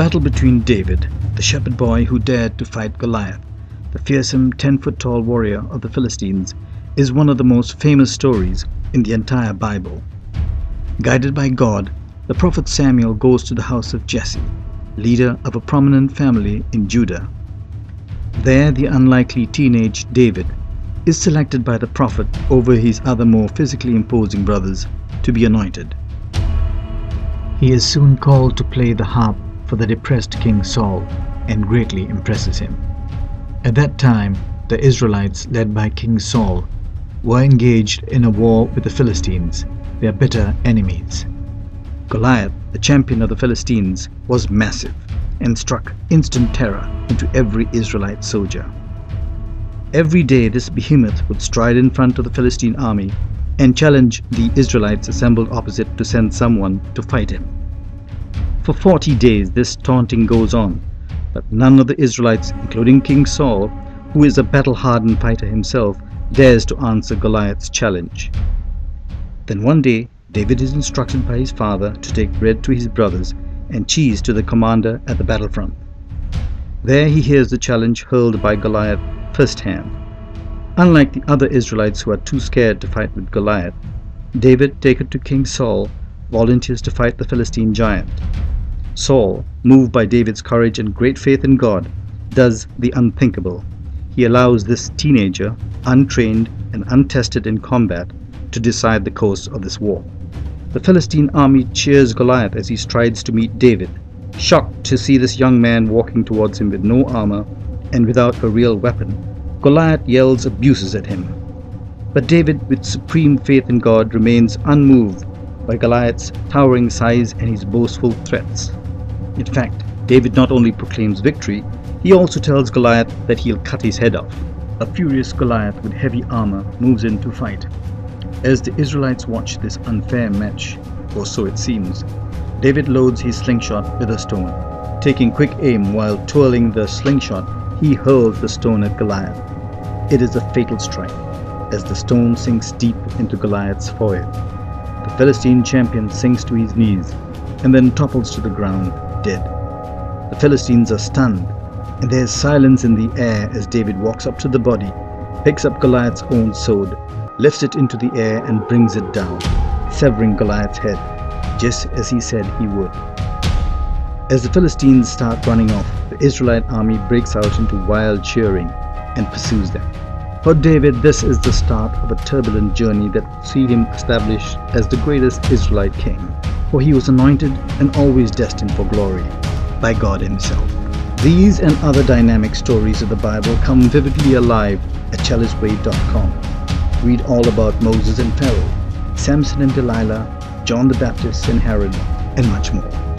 battle between David, the shepherd boy who dared to fight Goliath, the fearsome 10-foot-tall warrior of the Philistines, is one of the most famous stories in the entire Bible. Guided by God, the prophet Samuel goes to the house of Jesse, leader of a prominent family in Judah. There, the unlikely teenage David is selected by the prophet over his other more physically imposing brothers to be anointed. He is soon called to play the harp for the depressed King Saul and greatly impresses him. At that time, the Israelites, led by King Saul, were engaged in a war with the Philistines, their bitter enemies. Goliath, the champion of the Philistines, was massive and struck instant terror into every Israelite soldier. Every day this behemoth would stride in front of the Philistine army and challenge the Israelites assembled opposite to send someone to fight him. For 40 days this taunting goes on, but none of the Israelites, including King Saul, who is a battle-hardened fighter himself, dares to answer Goliath's challenge. Then one day, David is instructed by his father to take bread to his brothers and cheese to the commander at the battlefront. There he hears the challenge hurled by Goliath firsthand. Unlike the other Israelites who are too scared to fight with Goliath, David, taken to King Saul, volunteers to fight the Philistine giant. Saul, moved by David's courage and great faith in God, does the unthinkable. He allows this teenager, untrained and untested in combat, to decide the course of this war. The Philistine army cheers Goliath as he strides to meet David, shocked to see this young man walking towards him with no armor and without a real weapon. Goliath yells abuses at him. But David, with supreme faith in God, remains unmoved by Goliath's towering size and his boastful threats. In fact, David not only proclaims victory, he also tells Goliath that he'll cut his head off. A furious Goliath with heavy armor moves in to fight. As the Israelites watch this unfair match, or so it seems, David loads his slingshot with a stone. Taking quick aim while twirling the slingshot, he hurls the stone at Goliath. It is a fatal strike, as the stone sinks deep into Goliath's forehead. The Philistine champion sinks to his knees and then topples to the ground, dead. The Philistines are stunned, and there is silence in the air as David walks up to the body, picks up Goliath's own sword, lifts it into the air and brings it down, severing Goliath's head, just as he said he would. As the Philistines start running off, the Israelite army breaks out into wild cheering and pursues them. For David, this is the start of a turbulent journey that will see him established as the greatest Israelite king, for he was anointed and always destined for glory by God himself. These and other dynamic stories of the Bible come vividly alive at chalicewaite.com. Read all about Moses and Pharaoh, Samson and Delilah, John the Baptist and Herod, and much more.